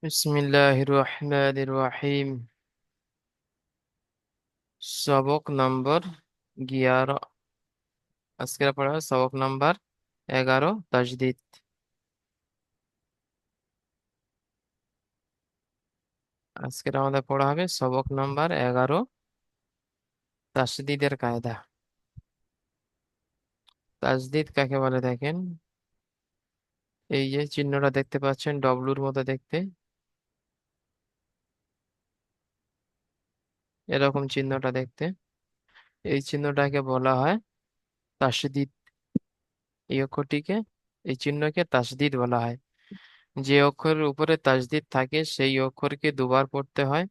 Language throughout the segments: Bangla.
বিসমিল্লাহির রহমানির রহিম। সবক নম্বর 11। আজকের পড়া সবক নম্বর 11, তাজদিদ। আজকের আমাদের পড়া হবে সবক নম্বর 11, তাসদিদের কায়দা। তাজদিদ কাকে বলে দেখেন, এই যে চিহ্নটা দেখতে পাচ্ছেন ডব্লুর মতো দেখতে, এরকম চিহ্নটা দেখতে, এই চিহ্নটাকে বলা হয় তাসদিদ। এই অক্ষরটিকে, এই চিহ্নকে তাসদিদ বলা হয়। যে অক্ষরের উপরে তাসদিদ থাকে সেই অক্ষরকে দুবার পড়তে হয়।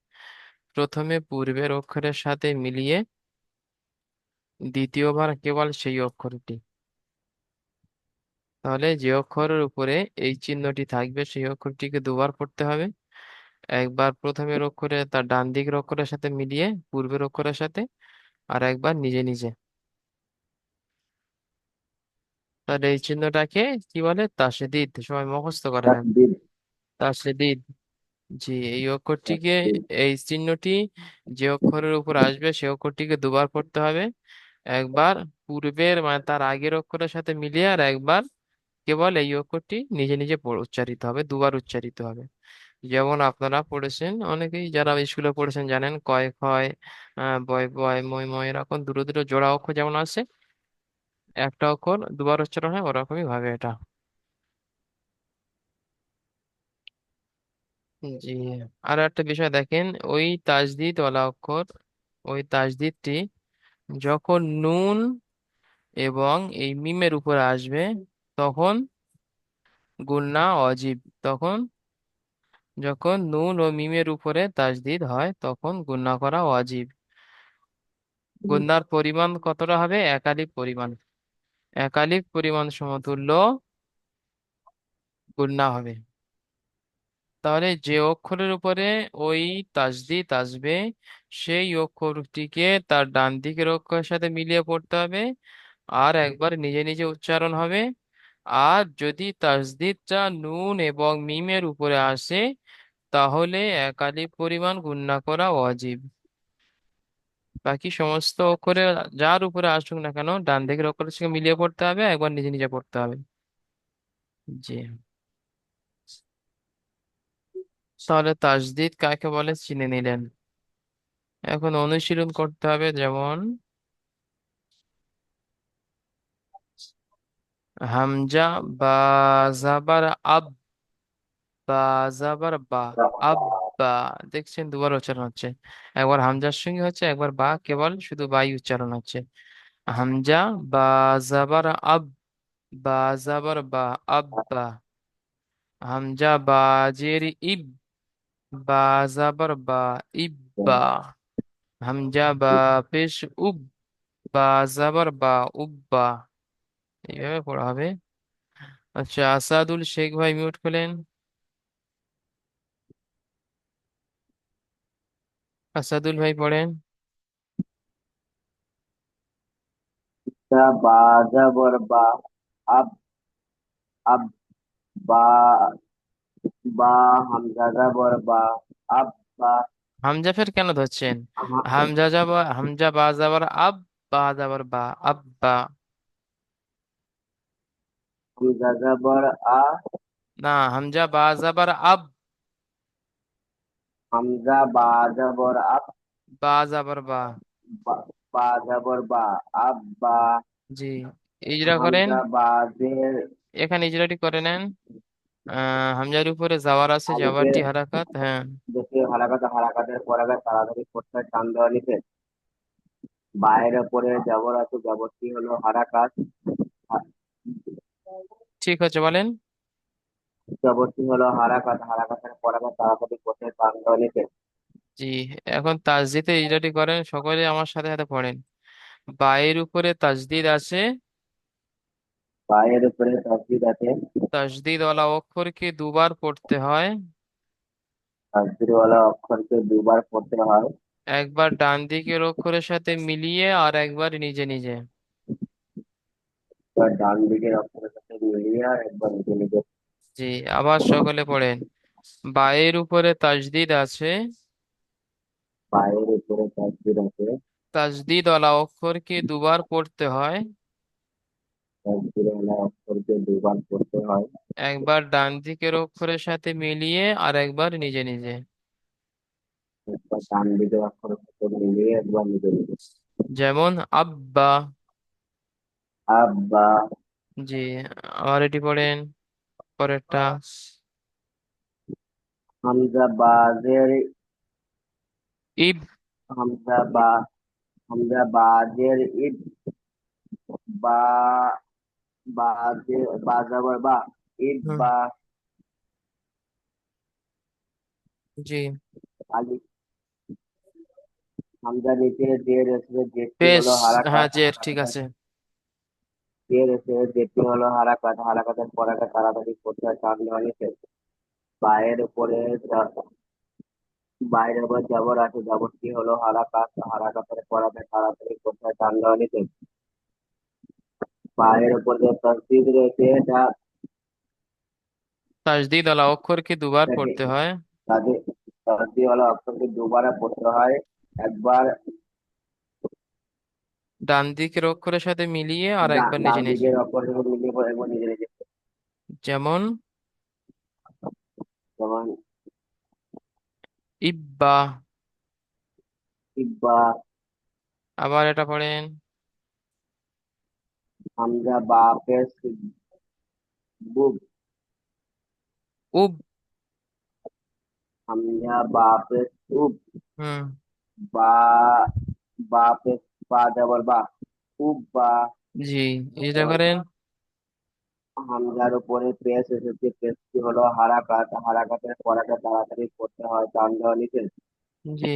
প্রথমে পূর্বের অক্ষরের সাথে মিলিয়ে, দ্বিতীয়বার কেবল সেই অক্ষরটি। তাহলে যে অক্ষরের উপরে এই চিহ্নটি থাকবে সেই অক্ষরটিকে দুবার পড়তে হবে। একবার প্রথমের অক্ষরে তার ডান দিকের অক্ষরের সাথে মিলিয়ে পূর্বের অক্ষরের সাথে, আর একবার নিজে নিজে। তাহলে এই চিহ্নটাকে কি বলে? তাসদীদ। সবাই মুখস্থ করে নেন। তাকবীর। তাসদীদ। জি, এই অক্ষরটিকে, তাকবীর। এই চিহ্নটি যে অক্ষরের উপর আসবে সেই অক্ষরটিকে দুবার পড়তে হবে। একবার পূর্বের মানে তার আগের অক্ষরের সাথে মিলিয়ে, আর একবার কেবল এই অক্ষরটি নিজে নিজে উচ্চারিত হবে, দুবার উচ্চারিত হবে। যেমন আপনারা পড়েছেন, অনেকেই যারা স্কুলে পড়েছেন জানেন, কয় ক্ষয়, বয় বয়, মই মই, এরকম দুটো দুটো জোড়া অক্ষর যেমন আছে, একটা অক্ষর দুবার উচ্চারণ হয়, ওরকমই ভাবে এটা। জি। আর একটা বিষয় দেখেন, ওই তাজদিদ ওয়ালা অক্ষর, ওই তাজদিদটি যখন নুন এবং এই মিমের উপরে আসবে তখন গুণনা অজীব। তখন যখন নুন ও মিমের উপরে তাজদিদ হয় তখন গুণনা করা ওয়াজিব। গুণনার পরিমাণ কতটা হবে? একালিক পরিমাণ। একালিক পরিমাণ সমতুল্য গুণনা হবে। তাহলে যে অক্ষরের উপরে ওই তাজদিদ আসবে সেই অক্ষরটিকে তার ডান দিকের অক্ষরের সাথে মিলিয়ে পড়তে হবে, আর একবার নিজে নিজে উচ্চারণ হবে। আর যদি তাজদিদটা নুন এবং মিমের উপরে আসে তাহলে একাধিক পরিমাণ গুণনা করা ওয়াজিব। বাকি সমস্ত অক্ষরে যার উপরে আসুক না কেন ডান দিকের অক্ষরের সঙ্গে মিলিয়ে পড়তে হবে, একবার নিজে নিজে পড়তে হবে। জি। তাহলে তাজদিদ কাকে বলে চিনে নিলেন। এখন অনুশীলন করতে হবে, যেমন হামজা বা জাবার আব, বা জাবার বা, আব্বা। দেখছেন দুবার উচ্চারণ হচ্ছে, একবার হামজার সঙ্গে হচ্ছে, একবার বা কেবল শুধু বাই উচ্চারণ হচ্ছে। হামজা বা জাবার আব, বা জাবার বা, আব্বা। হামজা বা জের ইব, বা জাবার বা, ইব্বা। হামজা বা পেশ উব, বা জাবার বা, উব্বা। এইভাবে পড়া হবে। আচ্ছা, আসাদুল শেখ ভাই মিউট করলেন। আসাদুল ভাই পড়েন। বা যাবর বা। আব। আব। বা। বা। হামজা যাবর বা। আব। বা। হামজা ফের কেন ধরছেন? হা- হামজা যাবার, হামজা বা যাবার আব, বা যাবার বা, আব্বা। হামজা যাবর আ। না, হামজা বা যাবার আব, হামজা বা যাবর আব। বা যাবার বা। বা। বা যাবর বা। আব বা। জি, ইজরা করেন। হামজা বা জের। এখানে ইজরাটি করে নেন। হামজার উপরে যাওয়ার আছে, আলিফের যাওয়ারটি হারাকাত, হ্যাঁ। দেখে হারাকাতের পরে আগে তাড়াতাড়ি করতে হয়, টান দেওয়া নিচে। বায়ের উপরে জবর আছে, জবরটি হলো হারাকাত। ঠিক হচ্ছে, বলেন। জবরটি হলো হারাকাত, হারাকাতের পরে আগে তাড়াতাড়ি করতে হয়, টান দেওয়া নিচে। জি, এখন তাসদিদে ইজরাটি করেন, সকলে আমার সাথে সাথে পড়েন। বায়ের উপরে তাসদিদ আছে, বায়ের উপরে তসবিহ আছে। তাসদিদ ওয়ালা অক্ষরকে দুবার পড়তে হয়। তাকদীরওয়ালা অক্ষরকে দুবার পড়তে হয়। একবার ডান দিকের অক্ষরের সাথে মিলিয়ে, আর একবার নিজে নিজে। একবার ডান দিকের অক্ষরের সাথে মিলিয়ে আর একবার নিজে নিজে। জি, আবার সকলে পড়েন। বায়ের উপরে তাজদিদ আছে। বায়ের উপরে তাসদিদ আছে। তাজদিদ ওয়ালা অক্ষরকে দুবার পড়তে হয়। তাসদিদ ওয়ালা অক্ষরকে দুবার পড়তে হয়। একবার ডান দিকের অক্ষরের সাথে মিলিয়ে আর একবার নিজে নিজে। একবার ডান দিকের অক্ষরের সাথে মিলিয়ে একবার নিজে নিজে। যেমন আব্বা। আব্বা। জি। আর এটি পড়েন পরেরটা। হামজা বাজের। ইব। হামজা বা। হামজা বাজের ইব। বা। বাজে বাজাবার বা। ইব হুম, বা। জি। আলিফ। হামজা নিচে জের এসে জেরটি বেশ। হলো হ্যাঁ, হারাকাত। যে ঠিক আছে। জের এসে জেরটি হলো হারাকাত। হারাকাতের পরাকে তাড়াতাড়ি করতে হয় টান দেওয়া নিষেধ। বায়ের উপরে বাইরের উপর জবর আছে, জবরটি হলো হারাকাত। হারাকাতের পরাকে তাড়াতাড়ি করতে হয় টান দেওয়া নিষেধ। পায়ের উপর যে তসদিদ রয়েছে এটা তাজদিদ ওয়ালা অক্ষরকে দুবার এটাকে পড়তে হয়। তাদের তসদিদ ওয়ালা অক্ষরকে দুবার পড়তে হয়। একবার ডান দিকের অক্ষরের সাথে মিলিয়ে আর একবার ডান নিজে নিজে। দিকের অক্ষর যখন মিলিয়ে পড়ে একবার নিজে নিজে। যেমন যেমন ইব্বা। ইব্বা। আবার এটা পড়েন। হামজা বাপের বুক। উব। হামজা বাপের উপ। হুম, বা। বাপের বা যাবার বা। উপ বা। জি। এটা করেন। হামজার উপরে পেশ এসেছে, পেশটি হলো হারাকাত। হারাকাতের পরাকে তাড়াতাড়ি করতে হয় টান দেওয়া নিষেধ। জি।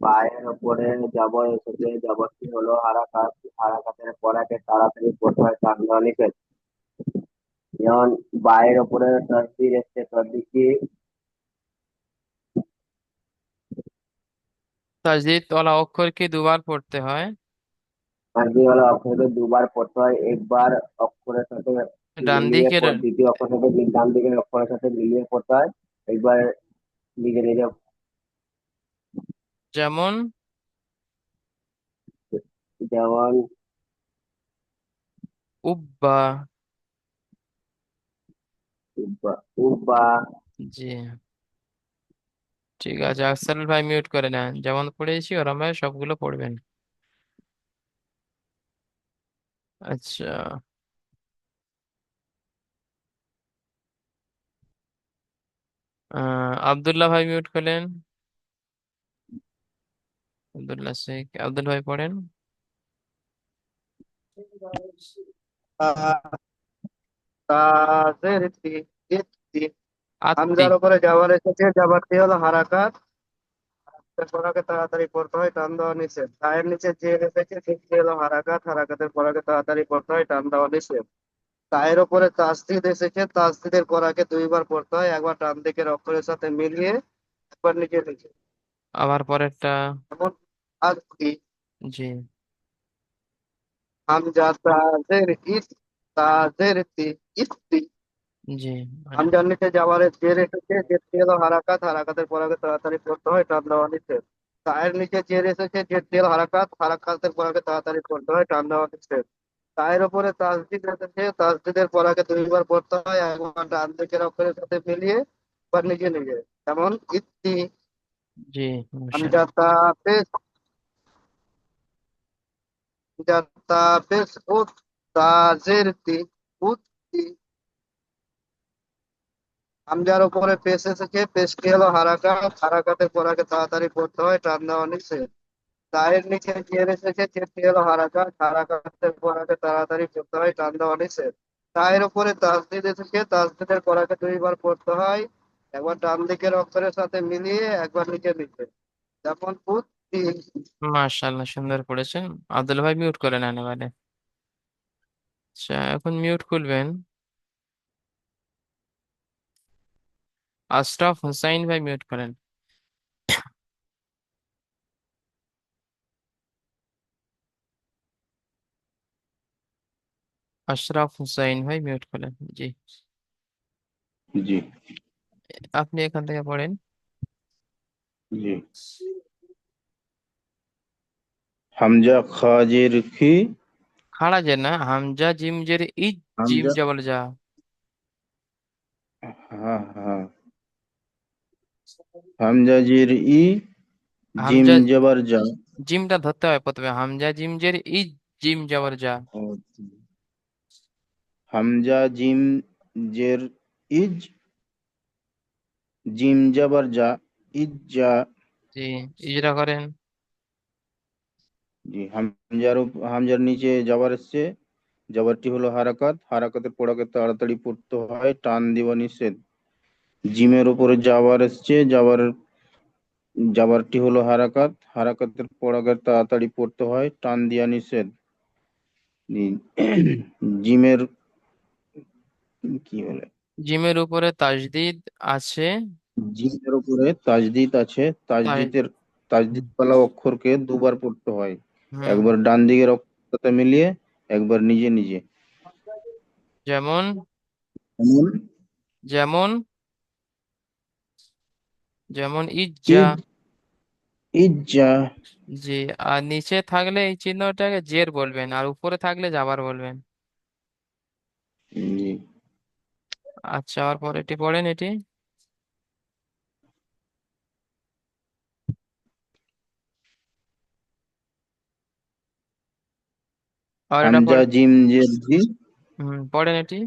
পায়ের উপরে জবর এসেছে, জবরটি হলো হারাকাত। হারাকাতের পরাকে তাড়াতাড়ি করতে হয় টান দেওয়া নিষেধ। যেমন বায়ের উপরে তসদিদ এসছে, তসদিদটি তাজদিদ ওয়ালা অক্ষরকে দুবার পড়তে হয়। তসদিদ হলো অক্ষরকে দুবার পড়তে হয়। একবার অক্ষরের সাথে ডান মিলিয়ে দিকের। দ্বিতীয় অক্ষরের সাথে ডান দিকের অক্ষরের সাথে মিলিয়ে পড়তে হয়। একবার নিজে নিজে। যেমন যেমন উব্বা। উব্বা। উব্বা। জি। ঠিক আছে, আফসাল ভাই মিউট করে নেন, যেমন পড়েছি ওরম ভাই সবগুলো পড়বেন। আচ্ছা। আব্দুল্লাহ ভাই মিউট করলেন। আব্দুল্লাহ শেখ, আব্দুল ভাই পড়েন। তাজের তি। তি। আত্মি। হামজার উপরে যাওয়ার এসেছে, যাওয়ারটি হলো হারাকাত। পড়াকে তাড়াতাড়ি পড়তে হয় টান দেওয়া নিষেধ। পায়ের নিচে যে এসেছে সেটি হলো হারাকাত। হারাকাতের পড়াকে তাড়াতাড়ি পড়তে হয় টান দেওয়া নিষেধ। পায়ের উপরে তাসদিদ এসেছে, তাসদিদের পড়াকে দুইবার পড়তে হয়। একবার ডান দিকের অক্ষরের সাথে মিলিয়ে একবার নিচে নিচে। আবার পরেরটা। যেমন আজকি। জি। হামজা তাজের ইস। তাজের তি। ইস্তি। জি। মানে হামজার নিচে যাওয়ারের জের এসেছে, জেরটি হলো হারাকাত। হারাকাতের পরাকে তাড়াতাড়ি পড়তে হয় টান দেওয়া নিষেধ। তায়ের নিচে জের এসেছে, জেরটি হলো হারাকাত। হারাকাতের পরাকে তাড়াতাড়ি পড়তে হয় টান দেওয়া নিষেধ। তায়ের উপরে তাসদিদ এসেছে, তাসদিদের পরাকে দুইবার পড়তে হয়। একবার ডান দিকের অক্ষরের সাথে মিলিয়ে একবার নিজে নিজে। যেমন ইত্তি। জি। হামজা মাশাআল্লাহ। তা পেশ। হামজা তা পেশ উত। তাজের তি। উত্তি। হামজার উপরে পেশ এসেছে, পেশটি হলো হারাকাত। হারাকাতের পরাকে তাড়াতাড়ি পড়তে হয় টান দেওয়া নিষেধ। তায়ের নিচে জের এসেছে, জেরটি হলো হারাকাত। হারাকাতের পরাকে তাড়াতাড়ি পড়তে হয় টান দেওয়া নিষেধ। তায়ের উপরে তাসদিদ এসেছে, তাসদিদের পরাকে দুইবার পড়তে হয়। একবার ডান দিকের অক্ষরের সাথে মিলিয়ে একবার নিচে নিচে। যেমন উত্তি। মাশাআল্লাহ, সুন্দর পড়েছেন। আব্দুল ভাই মিউট করে নেন এবারে। আচ্ছা, এখন মিউট খুলবেন। আশরাফ হুসাইন ভাই মিউট করেন। আশরাফ হুসাইন ভাই মিউট করেন। জি। জি। আপনি এখান থেকে পড়েন। জি। হামজা খাজের খি। খাড়া যে না, হামজা জিম জের ইজ, জিম হামজা, জবর যা। হ্যাঁ হ্যাঁ, হামজা জির ই, জিম হামজা জবর যা। জিমটা ধরতে হয় প্রথমে, হামজা জিম জের ইজ, জিম জবর যা। ও, হামজা জিম জের ইজ, জিম জবর যা, ইজ্জা। জি, ইজরা করেন। জি, হামজার নিচে জবর এসছে, জবরটি হলো হারাকাত, হারাকাতের পড়াকে তাড়াতাড়ি পড়তে হয়, টান দেওয়া নিষেধ। জিমের উপরে জাবার এসছে, জাবারটি হলো হারাকাত, হারাকাতের পড়াকে তাড়াতাড়ি পড়তে হয়, টান দেওয়া নিষেধ। জি, জিমের কি বলে, জিমের উপরে তাজদিদ আছে। জিমের উপরে তাজদিদ আছে, তাজ- তাজদিদ ওয়ালা অক্ষরকে দুবার পড়তে হয়। হুম। একবার ডান দিকের অক্ষরের সাথে মিলিয়ে, একবার নিজে নিজে। যেমন, যেমন যেমন, যেমন ইজ্জা। ইজ, ইজ্জা। জি। আর নিচে থাকলে এই চিহ্নটাকে জের বলবেন, আর উপরে থাকলে জাবার বলবেন। জি। আচ্ছা, আর পরে এটি পড়েন এটি। আর এটা হামজা পড়ে। জিম জের জি, পড়েন এটি।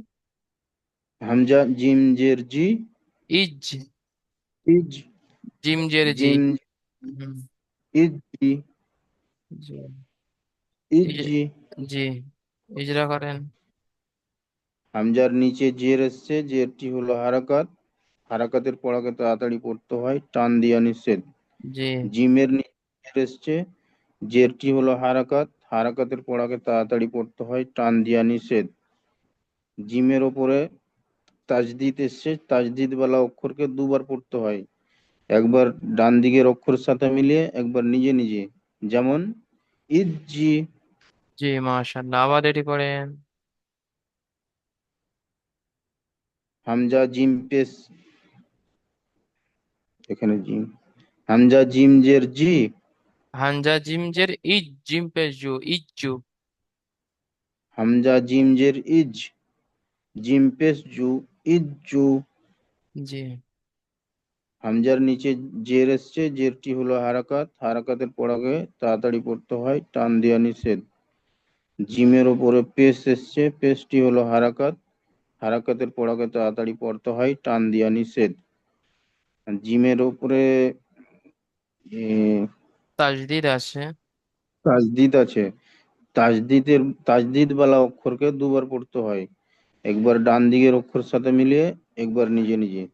হামজা জিম জের জি, ইজ, ইজ, জিম জের জি। জিম, হুম। ইজ জি, জি। ইজ ইজ- জি। জি, ইজরা করেন। হামজার নিচে জের এসছে, জেরটি হলো হারাকাত, হারাকাতের পড়াকে তাড়াতাড়ি পড়তে হয়, টান দিয়া নিষেধ। জি, জিমের নিচে জের এসছে, জেরটি হলো হারাকাত, হারাকাতের পড়াকে তাড়াতাড়ি পড়তে হয়, টান দিয়া নিষেধ। জিমের ওপরে তাজদিদ এসছে, তাজদিদ ওয়ালা অক্ষরকে দুবার পড়তে হয়, একবার ডান দিকের অক্ষরের সাথে মিলিয়ে, একবার নিজে নিজে। যেমন ইজ্জি। জি, মাশাআল্লাহ, আবার এটি পড়েন। হামজা জিম পেশ, এখানে জিম, হামজা জিম জের জি, হামজা জিম জের ইজ, জিম পেশ জু, ইজ্জু। হামজা জিম জের ইজ, জিম পেশ জু, ইজ্জু। জি, হামজার নিচে জের এসছে, জেরটি হলো হারাকাত, হারাকাতের পড়াকে তাড়াতাড়ি পড়তে হয়, টান দেওয়া নিষেধ। জিমের ওপরে পেশ এসছে, পেশটি হলো হারাকাত, হারাকাতের পড়াকে তাড়াতাড়ি পড়তে হয়, টান দেওয়া নিষেধ। আর জিমের ওপরে তাজদিদ আছে। তাজদিদ আছে, তাজদিদ বালা অক্ষরকে দুবার পড়তে হয়, একবার ডান দিকের অক্ষরের সাথে মিলিয়ে, একবার নিজে নিজে।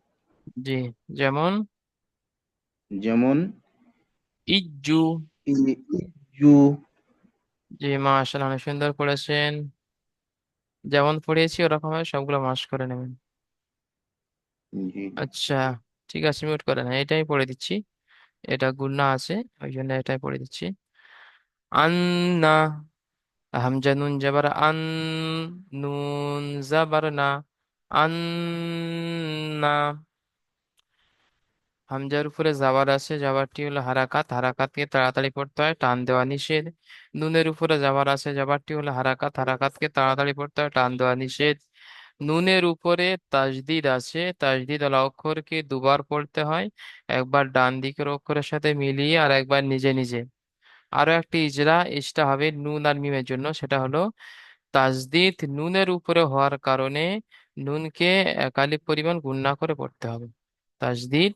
জি, যেমন যেমন ইজ্জু। ইজু। জি, মাশাআল্লাহ, অনেক সুন্দর পড়েছেন। যেমন পড়িয়েছি ওরকম ভাবে সবগুলো মাস করে নেবেন। জি। আচ্ছা, ঠিক আছে, মিউট করে না, এটাই পড়ে দিচ্ছি। এটা গুন্না আছে, ওই জন্য এটাই পড়ে দিচ্ছি। আন্না, হামজা নুন জবর আন, নুন জবর না, আন্না। হামজার উপরে জাবার আছে, জাবারটি হলো হারাকাত, হারাকাতকে তাড়াতাড়ি পড়তে হয়, টান দেওয়া নিষেধ। নুনের উপরে জাবার আছে, জাবারটি হলো হারাকাত, হারাকাতকে তাড়াতাড়ি পড়তে হয়, টান দেওয়া নিষেধ। নুনের উপরে তাজদিদ আছে, তাজদিদ আলা অক্ষরকে দুবার পড়তে হয়, একবার ডান দিকের অক্ষরের সাথে মিলিয়ে আর একবার নিজে নিজে। আরো একটি ইজরা, ইজটা হবে নুন আর মিমের জন্য, সেটা হলো তাজদিদ নুনের উপরে হওয়ার কারণে নুনকে একালিপ পরিমাণ গুণনা করে পড়তে হবে। তাজদিদ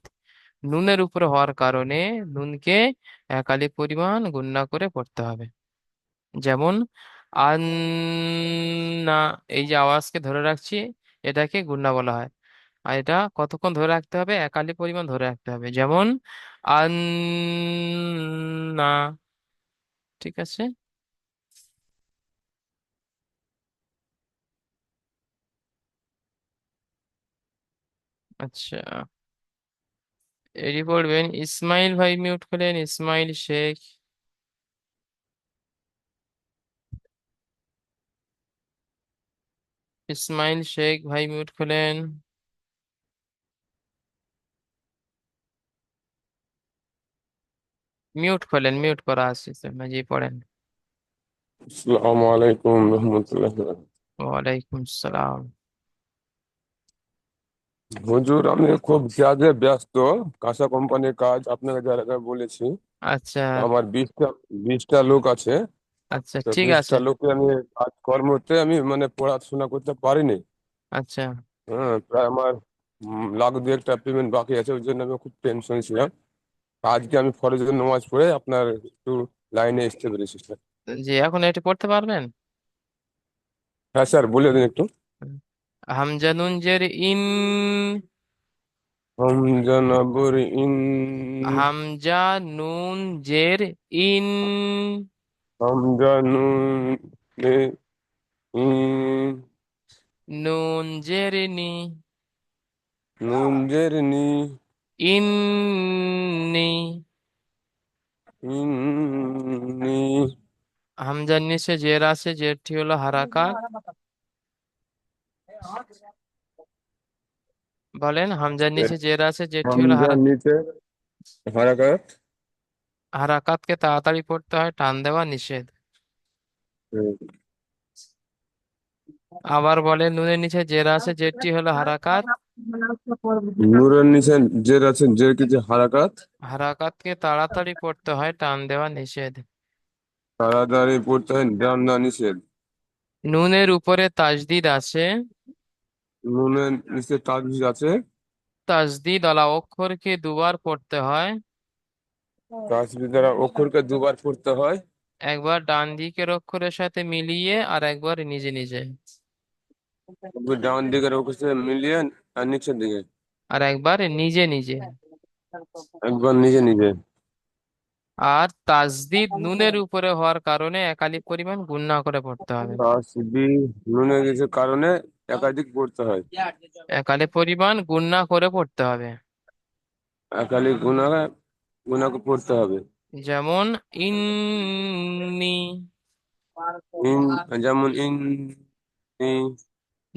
নুনের উপরে হওয়ার কারণে নুনকে একালিপ পরিমাণ গুণনা করে পড়তে হবে। যেমন আন্না, এই যে আওয়াজকে ধরে রাখছি, এটাকে গুণনা বলা হয়। আর এটা কতক্ষণ ধরে রাখতে হবে, একালিপ পরিমাণ ধরে রাখতে হবে। যেমন আন্না। ঠিক আছে। আচ্ছা, এটি পড়বেন। ইসমাইল ভাই মিউট করেন, ইসমাইল শেখ। ইসমাইল শেখ ভাই মিউট খোলেন। মিউট করলেন, মিউট করা আছে জি পড়েন। আসসালামু আলাইকুম রহমতুল্লাহ। ওয়ালাইকুম সালাম। হুজুর, আমি খুব কাজে ব্যস্ত। কাঁচা কোম্পানির কাজ আপনাকে যার আগে বলেছি। আচ্ছা। তো আমার 20টা লোক আছে। আচ্ছা তো ঠিক আছে। 20টা লোকে আমি কাজ কর্মতে আমি মানে পড়াশোনা করতে পারিনি। আচ্ছা, হ্যাঁ, প্রায় আমার লাখ দুয়েকটা পেমেন্ট বাকি আছে, ওই জন্য আমি খুব টেনশন ছিলাম। আজকে আমি ফরজের নামাজ পড়ে আপনার একটু লাইনে আসতে পেরেছি স্যার। জি এখন এটি পড়তে পারবেন? হ্যাঁ স্যার, বলে দিন একটু। হামজা নুন জের ইন। রমজান ইন। হামজা নুন জের ইন। রমজান ইন। নুন জের নি। নুনজের নি। ইন্নি। ইন্নি। হামজার নিচে জের আছে, জেরটি হলো হারাকাত। বলেন, হামজার নিচে জের আছে, জেরটি হলো হামজার নিচে হারাকাত। হারাকাতকে তাড়াতাড়ি পড়তে হয়, টান দেওয়া নিষেধ। আবার বলেন, নুনের নিচে জের আছে, জেরটি হলো হারাকাত। নূরের নিচে জের আছে, জের কিছু হারাকাত। হারাকাতকে তাড়াতাড়ি পড়তে হয়, টান দেওয়া নিষেধ। তাড়াতাড়ি পড়তে হয়, ডান না নিষেধ। নুনের উপরে তাজদিদ আছে। নুনের নিচে তাজবিজ আছে। তাজদিদ আলা অক্ষরকে দুবার পড়তে হয়। তাজবিজ দ্বারা অক্ষরকে দুবার পড়তে হয়। একবার ডান দিকের অক্ষরের সাথে মিলিয়ে আর একবার নিজে নিজে। ডান দিকের অক্ষর সাথে মিলিয়ে আর নিচের দিকে আর একবার নিজে নিজে। একবার নিজে নিজে। আর তাজদিদ নুনের উপরে হওয়ার কারণে একালিক পরিমাণ গুণনা করে পড়তে হবে। তাসবিহ নুনের কিছু কারণে একাধিক পড়তে হয়। একালিক পরিমাণ গুণনা করে পড়তে হবে। একাধিক গুণা গুণাকে পড়তে হবে। যেমন ইন্নি। ইন, যেমন ইন।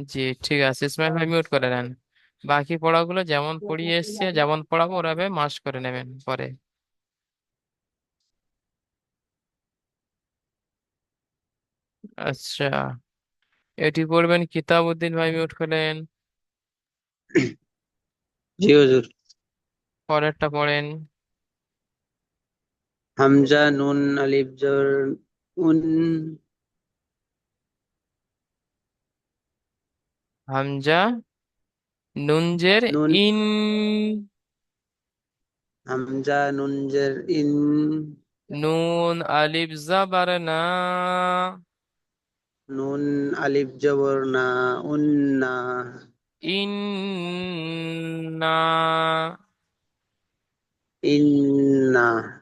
জি ঠিক আছে, ইসমাইল ভাই মিউট করে নেন। বাকি পড়াগুলো যেমন পড়িয়ে এসছে, যেমন পড়াবো ওভাবে মাস করে নেবেন পরে। আচ্ছা, এটি পড়বেন, কিতাবউদ্দিন ভাই মিউট করেন। জি হুজুর। পরেরটা পড়েন। হামজা নুন আলিফ জর উন। হামজা নুনজের নুন। ইন। হামজা নুন জের ইন। নুন আলিফ জাবার না। নুন আলিফ জবর না। উন্না। ইন্না। ইন্না।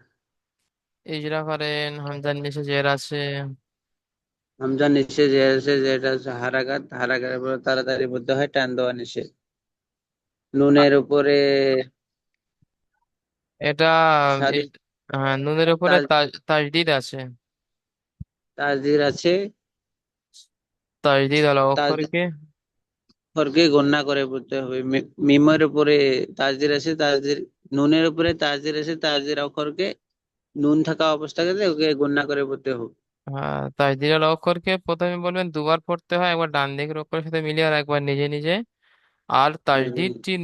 ইজরা করেন, হামজার নিচে জের আছে। হামজা নিচে যে আছে, যেটা হচ্ছে হারাকাত, হারাকাতের পরে তাড়াতাড়ি বলতে হয়, টান দেওয়া নিষেধ। আ- নুনের উপরে এটা সাদিক হ্যাঁ, নুনের উপরে তাজ তাজদিদ আছে। তাজদির আছে। তাজদিদ আলা তাজদির অক্ষরকে। অক্ষরকে গণনা করে পড়তে হবে। মিমের উপরে তাজদির আছে, তাজদির নুনের উপরে তাজদির আছে, তাজদির অক্ষরকে নুন থাকা অবস্থাতে ওকে গণনা করে পড়তে হবে। হ্যাঁ, তাজদিদ আলা অক্ষরকে প্রথমে বলবেন দুবার পড়তে হয়, একবার ডান দিকের অক্ষরের সাথে মিলিয়ে আর একবার নিজে নিজে। আর তাজদিদটি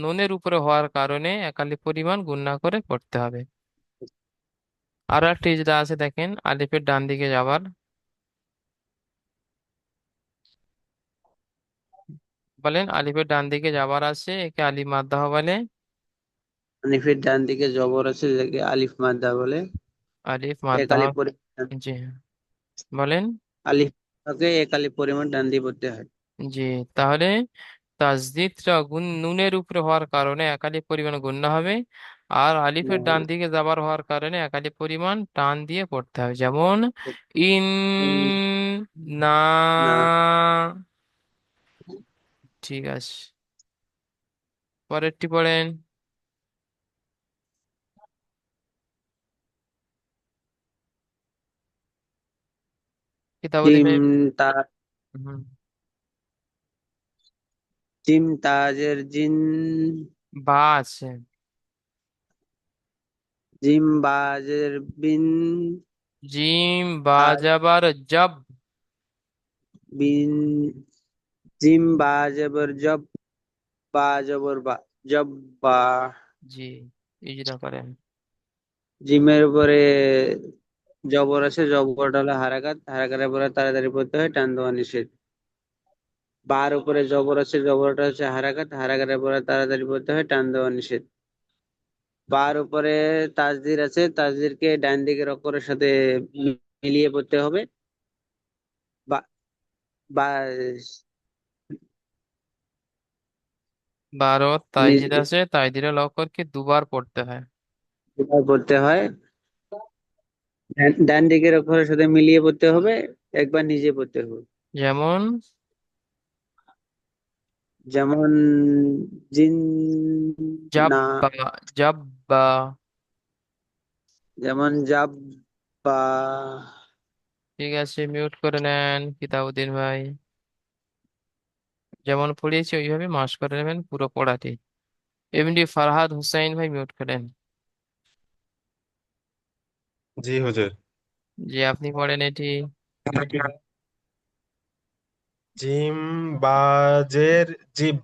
নুনের উপরে হওয়ার কারণে একালি পরিমাণ গুণনা করে পড়তে হবে। আরো একটা ইজরা আছে, দেখেন, আলিফের ডান দিকে যাবার। বলেন, আলিফের ডান দিকে যাবার আছে, একে আলিফ মাদ্দা বলে। হানিফের ডান দিকে জবর আছে, যাকে আলিফ মাদ্দা বলে। আলিফ এক মাদ্দা। আলিফ পরিমাণ জি হ্যাঁ, বলেন। আলিফ থাকে, এক আলিফ পরিমাণ ডান দিয়ে পড়তে হয়। জি, তাহলে তাজদিদটা নুনের উপরে হওয়ার কারণে একালি পরিমাণ গুণনা হবে। আর আলিফের ডান দিকে যাবার হওয়ার কারণে একালি পরিমাণ টান দিয়ে পড়তে হবে, যেমন ইন ইন না। না। ঠিক আছে, পরেরটি পড়েন। কিতাবুদ্দিন জিম ভাই। তা হুম, জিম তাজের জিন। বা আছে। জিম বাজের বিন। জিম বা আর জাবার জব। বিন। জিম বাজেবর জব। বা জবর বা। জব বা। জি, ইজরা করেন। জিমের উপরে জবর আছে, জবরটা হলো হারাকাত, হারাকাতের পরে তাড়াতাড়ি পড়তে হয়, টান দেওয়া নিষেধ। বার উপরে জবর আছে, জবরটা হচ্ছে হারাকাত, হারাকাতের পরে তাড়াতাড়ি পড়তে হয়, টান দেওয়া নিষেধ। বার উপরে তাসদির আছে, তাসদিরকে ডান দিকের অক্ষরের সাথে মিলিয়ে পড়তে হবে। বা বা 12 তাইজিদ নিজ- আছে, তাইজিরা লক্ষরকে দুবার পড়তে হয়। পড়তে হয়। ডান দিকের অক্ষরের সাথে মিলিয়ে পড়তে হবে, একবার নিজে পড়তে হবে। যেমন যেমন জিন। না। জাব্বা, জাব্বা। যেমন জাব বা। ঠিক আছে, মিউট করে নেন কিতাবউদ্দিন ভাই। যেমন পড়িয়েছি ওইভাবে মাস করে নেবেন পুরো পড়াটি। এমনি ফারহাদ হুসাইন ভাই মিউট করেন। জি হুজুর। যে আপনি পড়েন এটি। জিম বাজের জিব।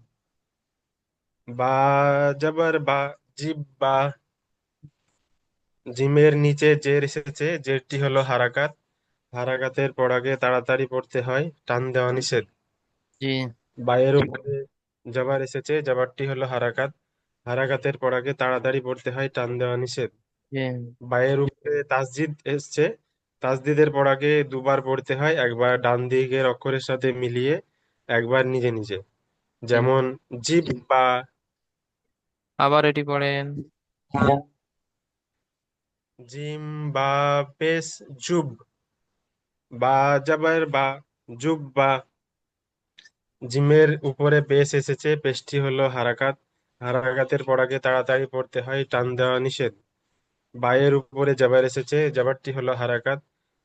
বা জবর বা। জিব বা। জিমের নিচে জের এসেছে, জেরটি হলো হারাকাত, হারাকাতের পর আগে তাড়াতাড়ি পড়তে হয়, টান দেওয়া নিষেধ। জি, বায়ের উপরে জবর এসেছে, জবরটি হলো হারাকাত, হারাকাতের পর আগে তাড়াতাড়ি পড়তে হয়, টান দেওয়া নিষেধ। জি, বায়ের উপরে তাসজিদ এসছে, তাসদিদের পর আগে দুবার পড়তে হয়, একবার ডান দিকের অক্ষরের সাথে মিলিয়ে, একবার নিজে নিজে। জি। যেমন জিব বা। আবার এটি পড়েন। জিম বা পেশ জুব। বা জবর বা। জুব বা। জিমের উপরে পেশ এসেছে, পেশটি হলো হারাকাত, হারাকাতের পর আগে তাড়াতাড়ি পড়তে হয়, টান দেওয়া নিষেধ। বায়ের উপরে জবর এসেছে, জবরটি হলো হারাকাত,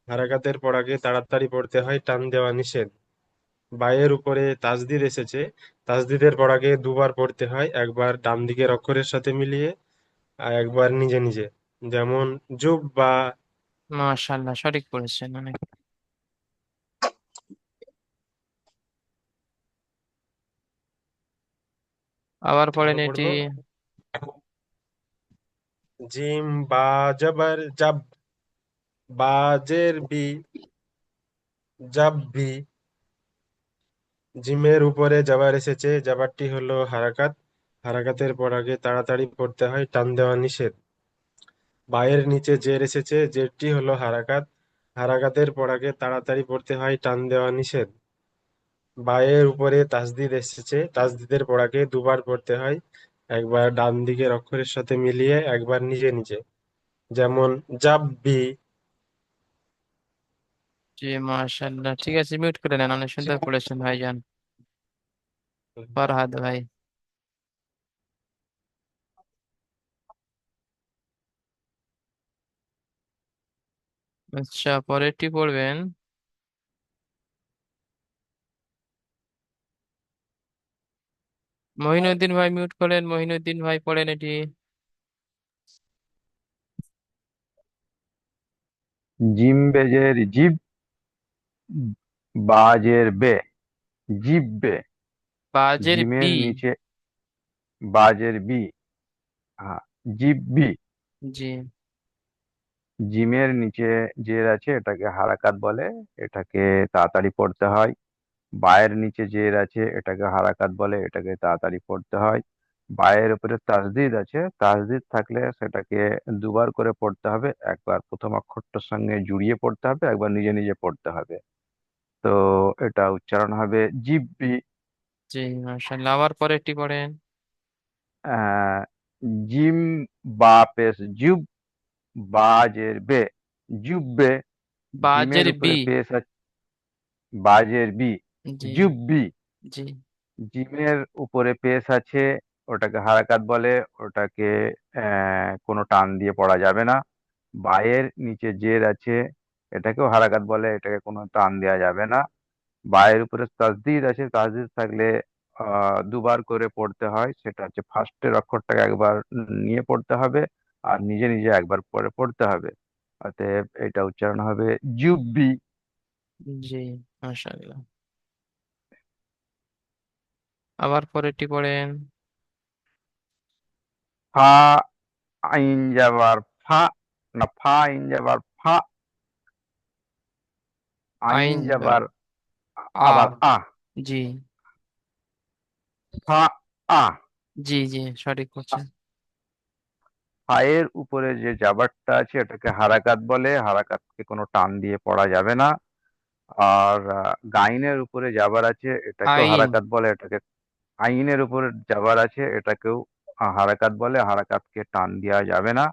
হারাকাতের পর আগে তাড়াতাড়ি পড়তে হয়, টান দেওয়া নিষেধ। বায়ের উপরে তাসদিদ এসেছে, তাসদিদের পর আগে দুবার পড়তে হয়, একবার ডান দিকের অক্ষরের সাথে মিলিয়ে আর একবার নিজে নিজে। যেমন জুব বা। মাশাআল্লাহ, সঠিক পড়েছেন অনেক। আবার পড়েন আরো এটি। পড়বো। জিম বা জবর জব। বাজের বি। Job B. জিমের উপরে জবর এসেছে, জবরটি হলো হারাকাত, হারাকাতের পর আগে তাড়াতাড়ি পড়তে হয়, টান দেওয়া নিষেধ। বায়ের নিচে জের এসেছে, জেরটি হলো হারাকাত, হারাকাতের পর আগে তাড়াতাড়ি পড়তে হয়, টান দেওয়া নিষেধ। বায়ের উপরে তাসদিদ এসেছে, তাসদিদের পর আগে দুবার পড়তে হয়, একবার ডান দিকের অক্ষরের সাথে মিলিয়ে, একবার নিজে নিজে। যেমন জাব্বি। জি, মাশাআল্লাহ, ঠিক আছে, মিউট করে নেন। অনেক সুন্দর পড়েছেন ভাইজান ফরহাদ ভাই। আচ্ছা, পরেরটি পড়বেন। মহিনুদ্দিন ভাই মিউট করেন, মহিনুদ্দিন ভাই পড়েন এটি। জিম বেজের জিব, বাজের বে, জিববে। বাজের জিমের বি। নিচে বাজের বি, হ্যাঁ, জিববি। জি, জিমের নিচে জের আছে, এটাকে হারাকাত বলে, এটাকে তাড়াতাড়ি পড়তে হয়। বায়ের নিচে জের আছে, এটাকে হারাকাত বলে, এটাকে তাড়াতাড়ি পড়তে হয়। বায়ের উপরে তাসদিদ আছে, তাসদিদ থাকলে সেটাকে দুবার করে পড়তে হবে, একবার প্রথম অক্ষরটার সঙ্গে জুড়িয়ে পড়তে হবে, একবার নিজে নিজে পড়তে হবে। তো এটা উচ্চারণ হবে জিব্বি। জি, মাশাআল্লাহ, আবার পরেরটি পড়েন। আহ, জিম বা পেশ জুব, বাজের বে, জুববে। জিমের বাজের উপরে বি। পেশ আছে, বাজের বি, জি, জুববি। জি, জিমের উপরে পেশ আছে, ওটাকে হারাকাত বলে, ওটাকে কোনো টান দিয়ে পড়া যাবে না। বায়ের নিচে জের আছে, এটাকেও হারাকাত বলে, এটাকে কোনো টান দেওয়া যাবে না। বায়ের উপরে তাসদিদ আছে, তাসদিদ থাকলে দুবার করে পড়তে হয়, সেটা হচ্ছে ফার্স্টের অক্ষরটাকে একবার নিয়ে পড়তে হবে, আর নিজে নিজে একবার পরে পড়তে হবে। অতএব এটা উচ্চারণ হবে জুব্বি। জি, মাশাআল্লাহ। আবার পরেরটি পড়েন। ফা আইন যাবার ফা, না ফা আইন যাবার ফা, আইন আইন যাবার যাবার আ। আবার আ, জি ফা আ। জি জি, সঠিক বলছেন। ফায়ের উপরে যে জাবারটা আছে এটাকে হারাকাত বলে, হারাকাতকে কোনো টান দিয়ে পড়া যাবে না। আর গাইনের উপরে জাবার আছে এটাকেও আইন। হারাকাত বলে, এটাকে আইনের উপরে জাবার আছে এটাকেও হারাকাত বলে, হারাকাতকে টান দেওয়া যাবে না।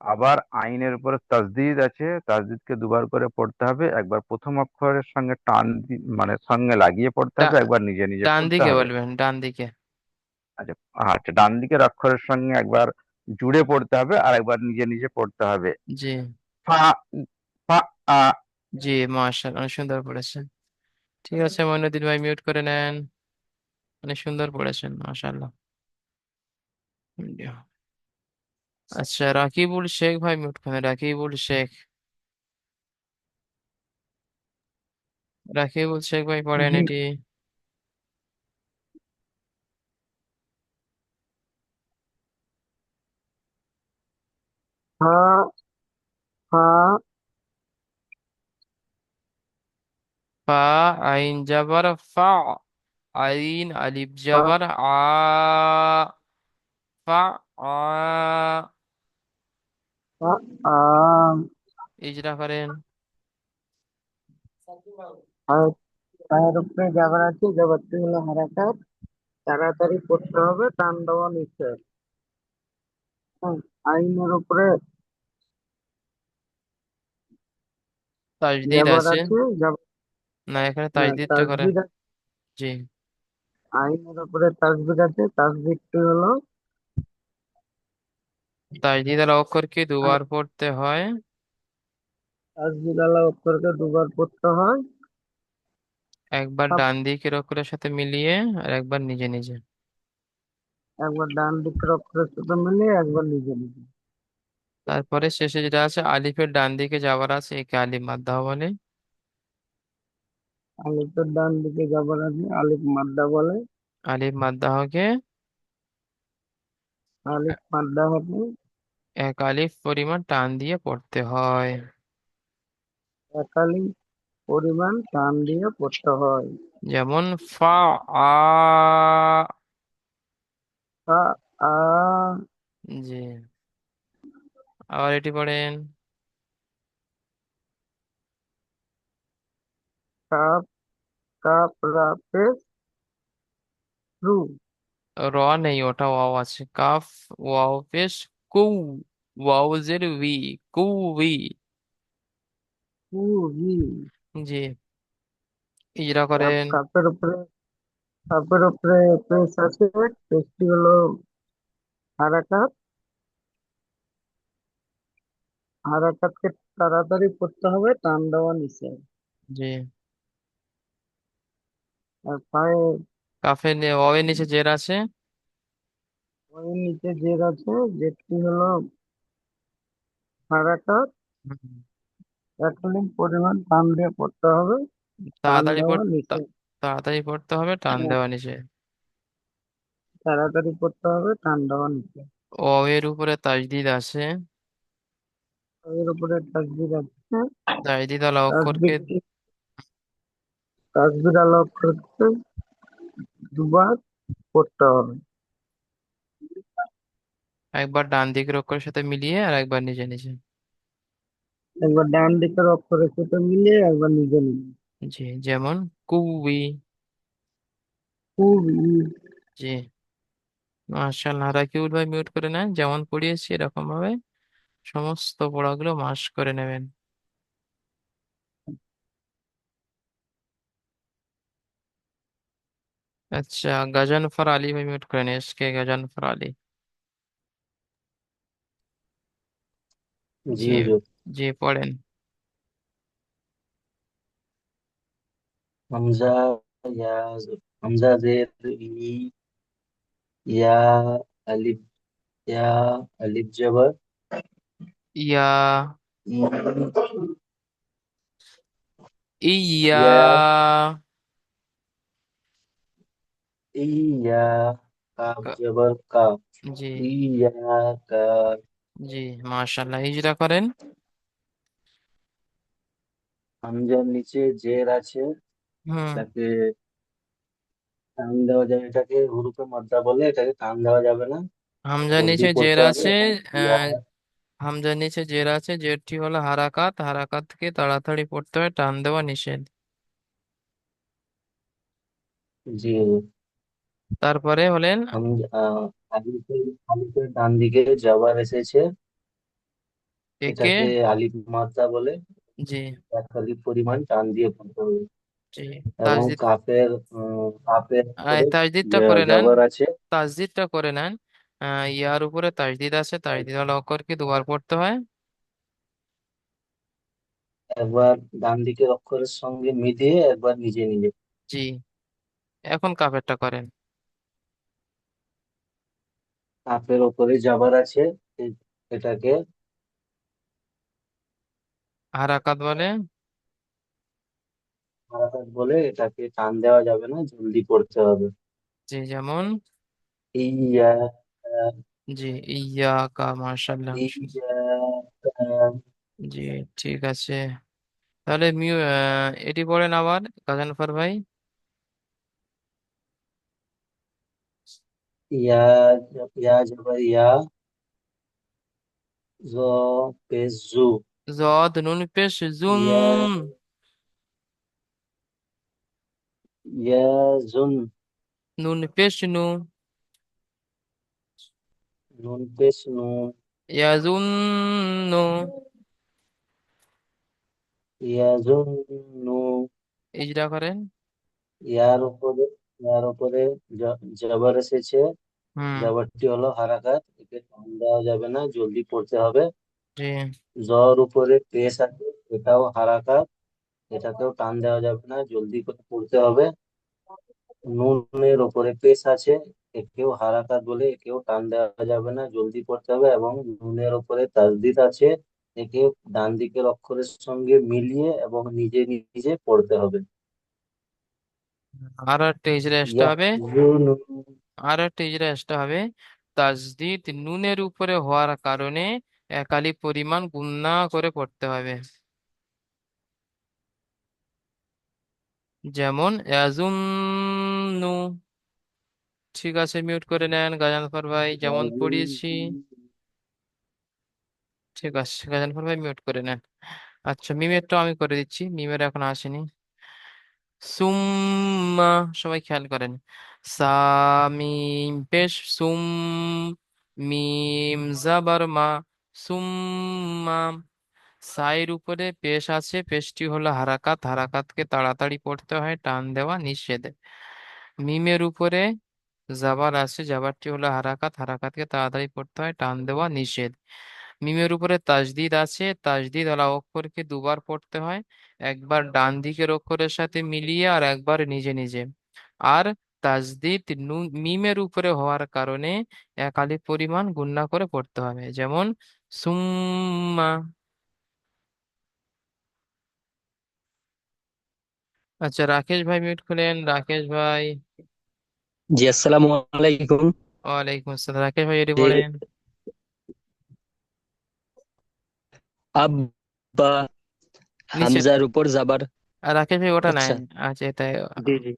আবার আইনের উপরে তাসদিদ আছে, তাসদিদকে দুবার করে পড়তে হবে, একবার প্রথম অক্ষরের সঙ্গে মানে সঙ্গে লাগিয়ে পড়তে হবে, ডা- একবার নিজে নিজে ডান পড়তে দিকে হবে। বলবেন, ডান দিকে। আচ্ছা, আচ্ছা, ডান দিকের অক্ষরের সঙ্গে একবার জুড়ে পড়তে হবে আর একবার নিজে নিজে পড়তে হবে। জি ফা, ফা আ। জি, মাশাআল্লাহ, অনেক সুন্দর পড়েছেন। ঠিক আছে, মইনুদ্দিন ভাই মিউট করে নেন। অনেক সুন্দর পড়েছেন, মাশাআল্লাহ। আচ্ছা, রাকিবুল শেখ ভাই মিউট করেন, রাকিবুল শেখ। রাকিবুল শেখ ভাই পড়েন জি। এটি। ফা, ফা, ফা আইন জাবার ফা, আইন আলিফ ফা, জাবার আ, ফা আ। ফা, আম। ইজরা করেন। আর পায়ের উপরে যাবার আছে, যাবারটি হলো হারাকাত, তাড়াতাড়ি পড়তে হবে, টান দেওয়া নিষেধ। হ্যাঁ, আইনের উপরে তাজদিদ যাবার আছে। আছে, না, এখানে তাজদিদটা করেন। তাসবির আছে। জি। আইনের উপরে তাসবির আছে, তাসবিরটি হলো তাজদিদ আল অক্ষরকে দুবার পড়তে হয়। তাসবির আলা অক্ষরকে দুবার পড়তে হয়। একবার ডান দিকের অক্ষরের সাথে মিলিয়ে আর একবার নিজে নিজে। একবার ডান দিকের অক্ষরের সাথে মিলিয়ে একবার নিজে নিজে। তারপরে শেষে যেটা আছে আলিফের ডান দিকে যাওয়ার আছে, একে আলিফ মাদ্দা বলে। আলিফের ডান দিকে যাবার আছে, আলিফ মাদ্দা বলে। আলিফ মাদ্দা হকে আলিফ মাদ্দা হবে এক আলিফ পরিমাণ টান দিয়ে পড়তে হয়। একালি পরিমাণ টান দিয়ে পড়তে হয়। যেমন ফা আ। তা আ, জি। আবার এটি পড়েন। কাপ, কাপ রা পেশ রু, র নেই, ওটা ওয়াও আছে। কাফ ওয়াও পেশ কু, ওয়াও জের উই, কুই। কু, রি। জি, ইজরা কাপ, করেন। কাপের উপরে পেশ আছে, পেশটি হলো হারাকাত, হারাকাতকে তাড়াতাড়ি পড়তে হবে, টান দেওয়া নিষেধ। জি। আর পায়ে ওয়াওয়ের নিচে জের আছে। পায়ের নিচে জের আছে, জেরটি হলো হারাকাত, হুম। একালি পরিমাণ টান দিয়ে পড়তে হবে, টান তাড়াতাড়ি দেওয়া পড় তা- নিষেধ। তাড়াতাড়ি পড়তে হবে, টান হ্যাঁ, দেওয়া নিচে। তাড়াতাড়ি পড়তে হবে, টান দেওয়া নিষেধ। ওয়াওয়ের উপরে তাজদিদ আছে। এর উপরে তাসবির আছে, তাজদিদ আলা অক্ষরকে তাসবিরটি তাসবির আলা অক্ষরকে দুবার পড়তে হবে। একবার ডান দিকের অক্ষরের সাথে মিলিয়ে আর একবার নিজে নিজে। একবার ডান দিকের অক্ষরের সাথে মিলিয়ে একবার নিজে নিজে। জি, যেমন কুই। খুবই। জি, মাশাআল্লাহ। রাকিবুল ভাই মিউট করে নেন, যেমন পড়িয়েছি এরকম ভাবে সমস্ত পড়াগুলো মাস করে নেবেন। আচ্ছা, গাজানফর আলী ভাই মিউট করে নেন, এসকে গাজানফর আলী। জি জি। হুজুর। জি, পড়েন। হামজা, ইয়া, হামজা জের ই, ইয়া, আলিফ, ইয়া, আলিফ জবর ইয়া, ই, ইয়া। ইয়া, ইয়া, কাফ কা- জবর কা, জি, ইয়া কা। জি, মাশাআল্লাহ, হিজরা করেন। হামজার নিচে জের আছে, হুম। এটাকে টান দেওয়া যাবে, এটাকে হুরুফে মাদ্দা বলে, এটাকে টান দেওয়া যাবে না, হামজার জলদি নিচে জের পড়তে হবে আছে। এবং ইয়া। আহ, হামজার নিচে জের আছে, জেরটি হলো হারাকাত, হারাকাতকে তাড়াতাড়ি পড়তে হয়, টান দেওয়া নিষেধ। জি। তারপরে হলেন আলিফের ডান দিকে জবর এসেছে, একে। এটাকে আলিফ মাদ্দা বলে, জি, এক আলিফ পরিমাণ টান দিয়ে পড়তে হবে। জি। এবং তাজদিদ। কাফের উপরে তাজদিদটা করে নেন, জবর আছে, তাজদিদটা করে নেন। ইয়ার উপরে তাজদিদ আছে, তাজদিদ হলো অক্ষর কি দুবার পড়তে হয়। একবার ডান দিকের অক্ষরের সঙ্গে মিলিয়ে একবার নিজে নিজে। জি। এখন কাফেরটা করেন। কাফের উপরে জবর আছে, এটাকে হারাকাত বলে। হারাকাত বলে, এটাকে টান দেওয়া যাবে না, জলদি পড়তে হবে। জি, যেমন। ইয়া, জি, ইয়াকা, মাশাআল্লাহ। ইয়া, জি, ঠিক আছে। তাহলে এটি পড়েন আবার, গাজানফার ভাই। ইয়া, ইয়া জবর ইয়া, জ পেশ জু, জদ নুন পেশ জুম। ইয়া, ইয়া জুন, নুন পেশ নু। নুন পেশ নু, ইয়াজুন্নু। ইয়া জুন নু। ইজরা করেন। ইয়ার উপরে ইয়ার উপরে জবর এসেছে, হুম। জবরটি হলো হারাকাত, একে টান দেওয়া যাবে না, জলদি পড়তে হবে। জি, জর উপরে পেশ আছে, এটাও হারাকাত, এটাকেও টান দেওয়া যাবে না, জলদি করে পড়তে হবে। নুনের উপরে পেশ আছে, একেও হারাকাত বলে, একেও টান দেওয়া যাবে না, জলদি পড়তে হবে। এবং নুনের উপরে তাসদিদ আছে, একে ডান দিকের অক্ষরের সঙ্গে মিলিয়ে এবং নিজে নিজে পড়তে হবে। আরো একটা ইজরা আসতে হবে। ইয়াহজুনু, আরো একটা ইজরা আসতে হবে। তাজদিদ নুনের উপরে হওয়ার কারণে একালি পরিমাণ গুণনা করে পড়তে হবে। যেমন ইয়াজুন্নু। ঠিক আছে, মিউট করে নেন গাজানফর ভাই, যেমন পড়িয়েছি। ঠিক আছে, গাজানফর ভাই মিউট করে নেন। আচ্ছা, মিমেরটা আমি করে দিচ্ছি, মিমের এখন আসেনি। সুম্মা, সবাই খেয়াল করেন। সামিম পেশ সুম, মিম জাবার মা, সুম্মা। সাইর উপরে পেশ আছে, পেশটি হলো হারাকাত, হারাকাতকে তাড়াতাড়ি পড়তে হয়, টান দেওয়া নিষেধ। মিমের উপরে জাবার আছে, জাবারটি হলো হারাকাত, হারাকাতকে তাড়াতাড়ি পড়তে হয়, টান দেওয়া নিষেধ। মিমের উপরে তাজদিদ আছে, তাজদিদ ওলা অক্ষরকে দুবার পড়তে হয়, একবার ডান দিকের অক্ষরের সাথে মিলিয়ে আর একবার নিজে নিজে। আর তাজদিদ মিমের উপরে হওয়ার কারণে এক আলিফ পরিমাণ গুণনা করে পড়তে হবে, যেমন সুম্মা। আচ্ছা, রাকেশ ভাই মিউট খুলেন, রাকেশ ভাই। জি, আসসালামু আলাইকুম। ওয়ালাইকুম আসসালাম, রাকেশ ভাই এটি যে পড়েন। আব্বা, নিচে। হামজার উপর জাবার। আর রাকেশ ভাই ওটা নাই। আচ্ছা, আচ্ছা, এটা। জি জি।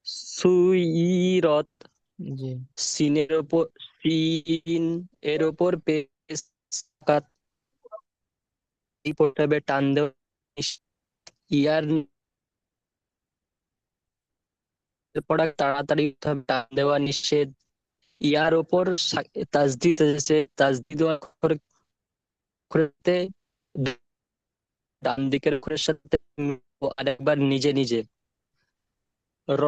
সুইরত, জি, সিনের উপর, সিন এর উপর পেশ কাত, এই পড়তে হবে, টান দেওয়া নিষেধ। ইয়ার পড়া তাড়াতাড়ি উঠতে হবে, টান দেওয়া নিষেধ। ইয়ার উপর তাজদিদ এসেছে, তাজদিদ অক্ষরতে ডান দিকের অক্ষরের সাথে আরেকবার নিজে নিজে। র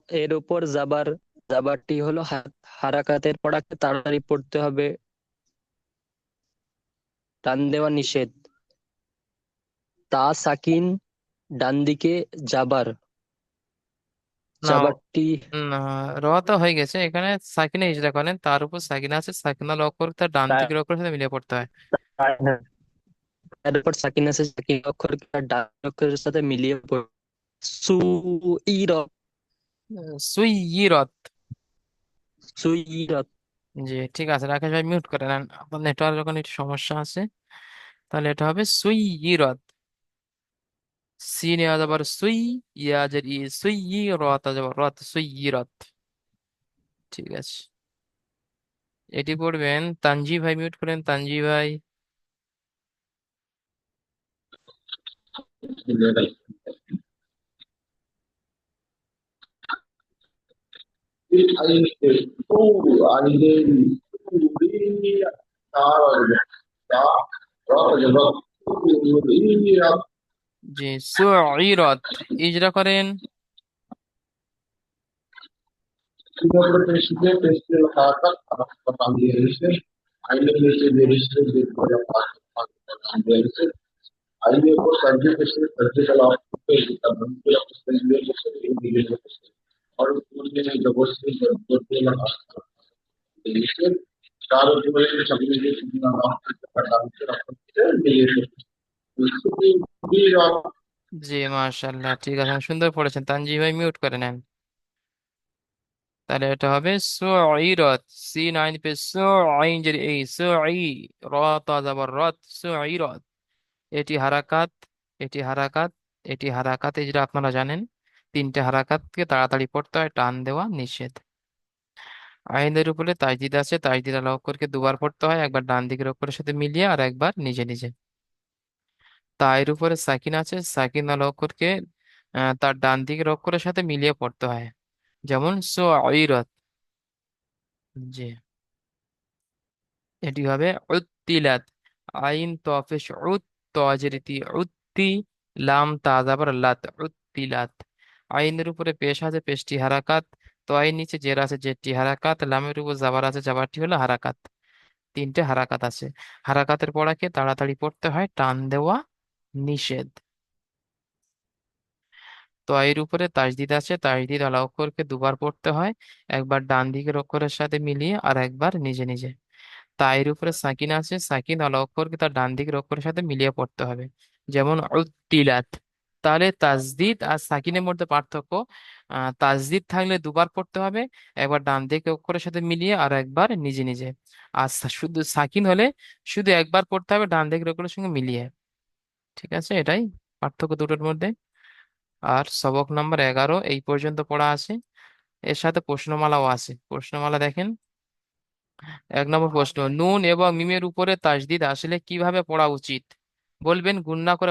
এর উপর জাবার, জাবারটি হলো হারাকাতের পড়াকে তাড়াতাড়ি পড়তে হবে, টান দেওয়া নিষেধ। তা সাকিন, ডান দিকে জাবার, না, জাবারটি না, র তো হয়ে গেছে, এখানে সাকিনা ইজরা করেন, তার উপর সাকিনা আছে, সাকিনা অক্ষর তার ডান তা- দিকের অক্ষরের সাথে মিলিয়ে পড়তে হয়। তার উপর সাকিন আছে, সাকিন অক্ষরকে তার ডান অক্ষরের সাথে মিলিয়ে পড়ে। সুইরত। সুইয়িরত। সুইরত। জি, ঠিক আছে, রাকেশ ভাই মিউট করে নেন, আপনার নেটওয়ার্ক যখন একটু সমস্যা আছে। তাহলে এটা হবে সুইয়িরত। সিন আ যাবার সুই, ইয়া জের ই, সুইয়িরত আ যাবার রত, সুইয়িরত। ঠিক আছে, এটি পড়বেন তানজি ভাই, মিউট করেন তানজি ভাই। জি, সুইরত, ইজরা করেন। জি, মাশাআল্লাহ, ঠিক আছে, সুন্দর পড়েছেন তানজি ভাই, মিউট করে নেন। তাহলে এটা হবে সুইরত। সিন আইন পে সুইন জের এই, সুই, রত আ যাবার রত, সুইরত। এটি হারাকাত, এটি হারাকাত, এটি হারাকাত, এই যেটা আপনারা জানেন। তিনটে হারাকাতকে তাড়াতাড়ি পড়তে হয়, টান দেওয়া নিষেধ। আইনের উপরে তাজদিদ আছে, তাজদিদ আল অক্ষরকে দুবার পড়তে হয়, একবার ডান দিকের অক্ষরের সাথে মিলিয়ে আর একবার নিজে নিজে। তায়ের উপরে সাকিন আছে, সাকিন আল অক্ষরকে তার ডান দিকের অক্ষরের সাথে মিলিয়ে পড়তে হয়, যেমন সুইরত। জি, এটি হবে উত্তিলাত। আইন তফেশ উত, তজরিতি উত্তি, লাম তাজাবার লাত, উত্তিলাত। আইনের উপরে পেশ আছে, পেশটি হারাকাত। তো আইন নিচে জের আছে, জেরটি হারাকাত। লামের উপর জাবার আছে, জাবারটি হলো হারাকাত। তিনটে হারাকাত আছে। হারাকাতের পড়াকে তাড়াতাড়ি পড়তে হয়, টান দেওয়া নিষেধ। তো এর উপরে তাজদিদ আছে, তাজদিদ আলা অক্ষরকে দুবার পড়তে হয়, একবার ডান দিকের অক্ষরের সাথে মিলিয়ে আর একবার নিজে নিজে। তায়ের উপরে সাকিন আছে, সাকিন আলা অক্ষরকে তার ডান দিকের অক্ষরের সাথে মিলিয়ে পড়তে হবে, যেমন উত্তিলাত। তাহলে তাজদিদ আর সাকিনের মধ্যে পার্থক্য, তাজদিদ থাকলে দুবার পড়তে হবে, একবার ডান দিকের অক্ষরের সাথে মিলিয়ে আর একবার নিজে নিজে। আর শুধু সাকিন হলে শুধু একবার পড়তে হবে, ডান দিকের অক্ষরের সঙ্গে মিলিয়ে। ঠিক আছে, এটাই পার্থক্য দুটোর মধ্যে। আর সবক নাম্বার 11 এই পর্যন্ত পড়া আছে। এর সাথে প্রশ্নমালাও আছে, প্রশ্নমালা দেখেন। 1 নম্বর প্রশ্ন, নুন এবং মিমের উপরে তাসদিদ আসলে কিভাবে পড়া উচিত? বলবেন গুণনা করে